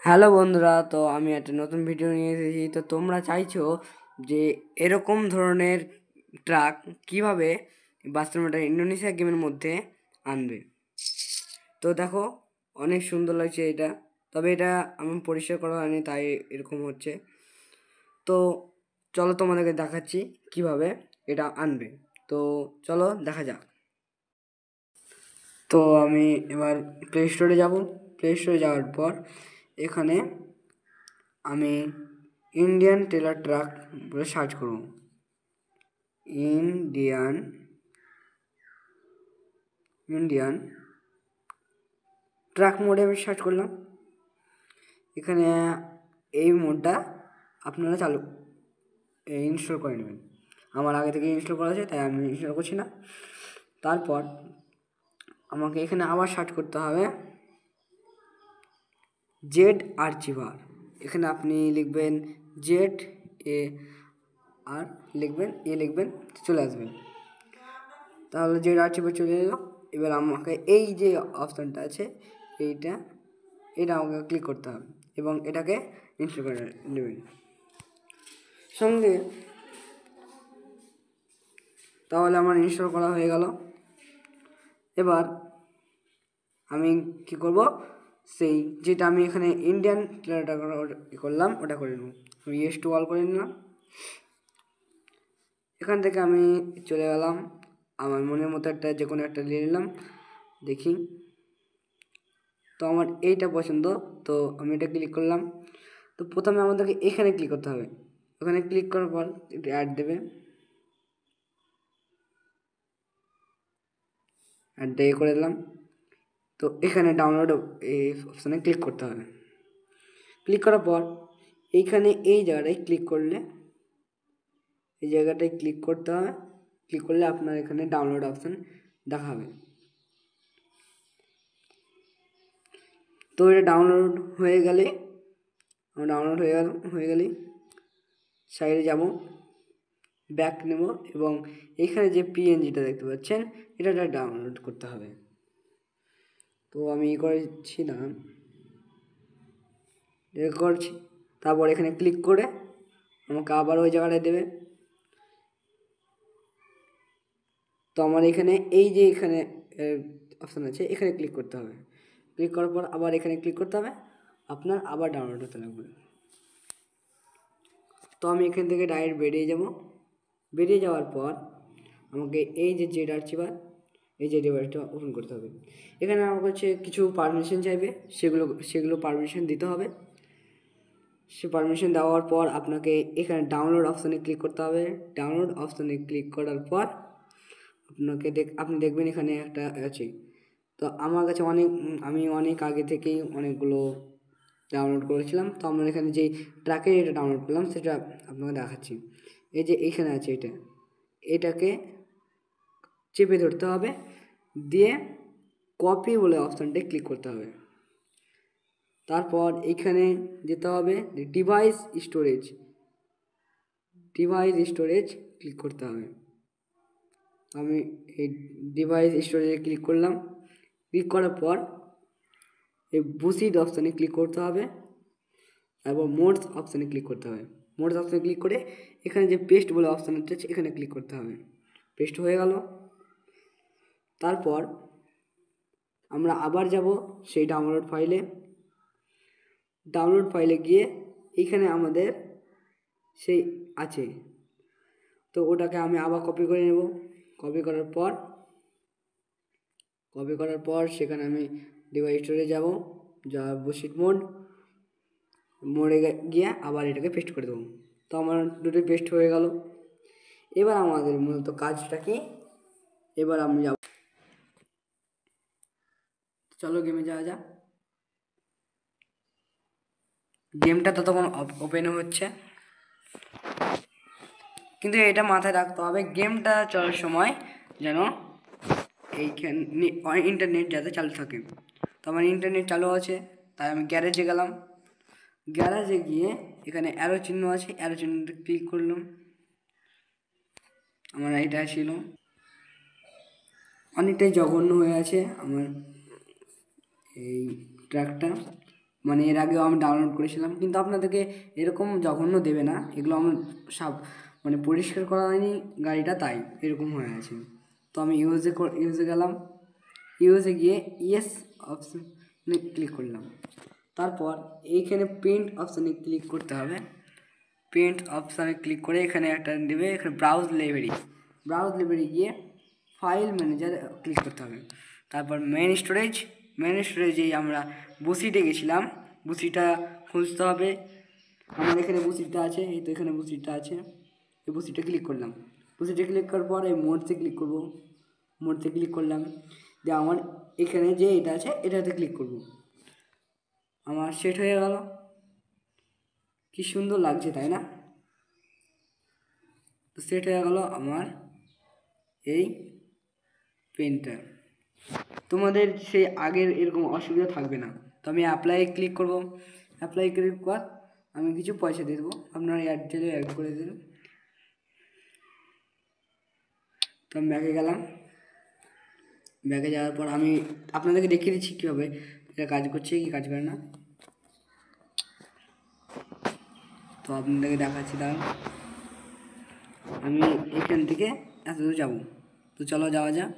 Hello বন্ধুরা, তো আমি একটা নতুন ভিডিও নিয়ে এসেছি। তো তোমরা চাইছো যে এরকম ধরনের ট্রাক কিভাবে বাস্তবতা ইন্দোনেশিয়া গেমের মধ্যে আনবে। তো দেখো, অনেক সুন্দর লাগছে এটা, তবে এটা আমি পরিষ্কার করা হয়নি, তাই এরকম হচ্ছে। তো চলো তোমাদেরকে দেখাচ্ছি কিভাবে এটা আনবে। তো চলো দেখা যাক। তো আমি এবার প্লে স্টোরে যাব। প্লে স্টোরে যাওয়ার পর এখানে আমি ইন্ডিয়ান টেলার ট্রাক বলে সার্চ করব। ইন্ডিয়ান ইন্ডিয়ান ট্রাক মোডে আমি সার্চ করলাম। এখানে এই মোডটা আপনারা ইনস্টল করে নেবেন। আমার আগে থেকে ইনস্টল করা আছে, তাই আমি ইনস্টল করছি না। তারপর আমাকে এখানে আবার সার্চ করতে হবে জেড আর্চিভার। এখানে আপনি লিখবেন জেড এ আর লিখবেন, চলে আসবে। তাহলে জেড আর্চিভার চলে এলো। এবার আমাকে এই যে অপশানটা আছে এটা আমাকে ক্লিক করতে হবে এবং এটাকে ইনস্টল করে নেবেন সঙ্গে। তাহলে আমার ইনস্টল করা হয়ে গেল। এবার আমি কি করব, সেই যেটা আমি এখানে ইন্ডিয়ান টেলারটা করলাম ওটা করে নেব। আমি ইয়েস টু অল করে নিলাম। এখান থেকে আমি চলে গেলাম, আমার মনের মতো যে কোনো একটা নিয়ে নিলাম, দেখি। তো আমার এইটা পছন্দ, তো আমি এটা ক্লিক করলাম। তো প্রথমে আমাদেরকে এখানে ক্লিক করতে হবে। ওখানে ক্লিক করার পর একটু অ্যাড দেবে, অ্যাডটা করে দিলাম। তো এখানে ডাউনলোড এই অপশানে ক্লিক করতে হবে। ক্লিক করার পর এইখানে এই জায়গাটায় ক্লিক করলে, এই জায়গাটায় ক্লিক করতে হবে। ক্লিক করলে আপনার এখানে ডাউনলোড অপশান দেখাবে। তো এটা ডাউনলোড হয়ে গেলে সাইডে যাব, ব্যাক নেব এবং এখানে যে পিএনজিটা দেখতে পাচ্ছেন এটা ডাউনলোড করতে হবে। তো আমি করছি। তারপর এখানে ক্লিক করে আমাকে আবার ওই জায়গাটায় দেবে। তো আমার এখানে এই যে এখানে অপশান আছে, এখানে ক্লিক করতে হবে। ক্লিক করার পর আবার এখানে ক্লিক করতে হবে, আপনার আবার ডাউনলোড হতে লাগবে। তো আমি এখান থেকে ডাইরেক্ট বেরিয়ে যাওয়ার পর আমাকে এই যে জেড আর্চিভার, এই যে ডিভাইসটা ওপেন করতে হবে। এখানে আমার কাছে কিছু পারমিশন চাইবে, সেগুলো পারমিশন দিতে হবে। সে পারমিশন দেওয়ার পর আপনাকে এখানে ডাউনলোড অপশানে ক্লিক করতে হবে। ডাউনলোড অপশানে ক্লিক করার পর আপনি দেখবেন এখানে একটা আছে। তো আমার কাছে আমি অনেক আগে থেকেই অনেকগুলো ডাউনলোড করেছিলাম। তো আমার এখানে যেই ট্র্যাকের এটা ডাউনলোড করলাম সেটা আপনাকে দেখাচ্ছি। এই যে এইখানে আছে, এটাকে চেপে ধরতে হবে, দিয়ে কপি বলে অপশানটায় ক্লিক করতে হবে। তারপর এখানে যেতে হবে ডিভাইস স্টোরেজ ক্লিক করতে হবে। আমি এই ডিভাইস স্টোরেজে ক্লিক করলাম। ক্লিক করার পর এই বুসিড অপশানে ক্লিক করতে হবে এবং মোডস অপশানে ক্লিক করতে হবে। মোডস অপশানে ক্লিক করে এখানে যে পেস্ট বলে অপশান আছে এখানে ক্লিক করতে হবে। পেস্ট হয়ে গেল। তারপর আমরা আবার যাব সেই ডাউনলোড ফাইলে গিয়ে এখানে আমাদের সেই আছে, তো ওটাকে আমি আবার কপি করে নেব। কপি করার পর সেখানে আমি ডিভাইস স্টোরে যাব, বুসিড মোডে গিয়ে আবার এটাকে পেস্ট করে দেবো। তো আমার দুটোই পেস্ট হয়ে গেল। এবার আমাদের মূলত কাজটা কি, এবার আমি যাব, চলো গেমে যাওয়া যাক। গেমটা ততক্ষণ ওপেন হচ্ছে, কিন্তু এটা মাথায় রাখতে হবে গেমটা চলার সময় যেন এইখানে ইন্টারনেট যাতে চালু থাকে। তো আমার ইন্টারনেট চালু আছে, তাই আমি গ্যারেজে গেলাম। গ্যারেজে গিয়ে এখানে অ্যারো চিহ্ন আছে, অ্যারো চিহ্নটা ক্লিক করলাম। আমার এটা ছিল অনেকটাই জঘন্য হয়ে আছে আমার এই ট্র্যাকটা। মানে এর আগেও আমি ডাউনলোড করেছিলাম, কিন্তু আপনাদেরকে এরকম জঘন্য দেবে না। এগুলো আমার মানে পরিষ্কার করা হয়নি গাড়িটা, তাই এরকম হয়ে আছে। তো আমি ইউজে গেলাম, ইউজে গিয়ে ইয়েস অপশানে ক্লিক করলাম। তারপর এইখানে প্রিন্ট অপশানে ক্লিক করতে হবে। প্রিন্ট অপশানে ক্লিক করে এখানে একটা দেবে, এখানে ব্রাউজ লাইব্রেরি গিয়ে ফাইল ম্যানেজার ক্লিক করতে হবে। তারপর মেন স্টোরেজেই আমরা বুসিটে গেছিলাম, বুসিটা খুঁজতে হবে। আমার এখানে বুসিটটা আছে, এই তো এখানে বুসিটটা আছে, এই বুসিটে ক্লিক করলাম। বুসিটে ক্লিক করার পর এই মোডতে ক্লিক করব, মোডতে ক্লিক করলাম, দিয়ে আমার এখানে যে এটা আছে এটাতে ক্লিক করব। আমার সেট হয়ে গেল। কি সুন্দর লাগছে তাই না? তো সেট হয়ে গেল আমার এই পেনটা। তোমাদের সেই আগের এরকম অসুবিধা থাকবে না। তো আমি অ্যাপ্লাই ক্লিক করব। অ্যাপ্লাই ক্লিক কর, আমি কিছু পয়সা দিয়ে দেবো, আপনারা এয়ারটেলে অ্যাড করে দেবেন। তো আমি ব্যাগে গেলাম। ব্যাগে যাওয়ার পর আমি আপনাদেরকে দেখিয়ে দিচ্ছি কীভাবে এটা কাজ করছে কি কাজ করে না। তো আপনাদেরকে দেখাচ্ছি, দাঁড়ান। আমি এখান থেকে এত দূর যাবো, তো চলো যাওয়া যাক।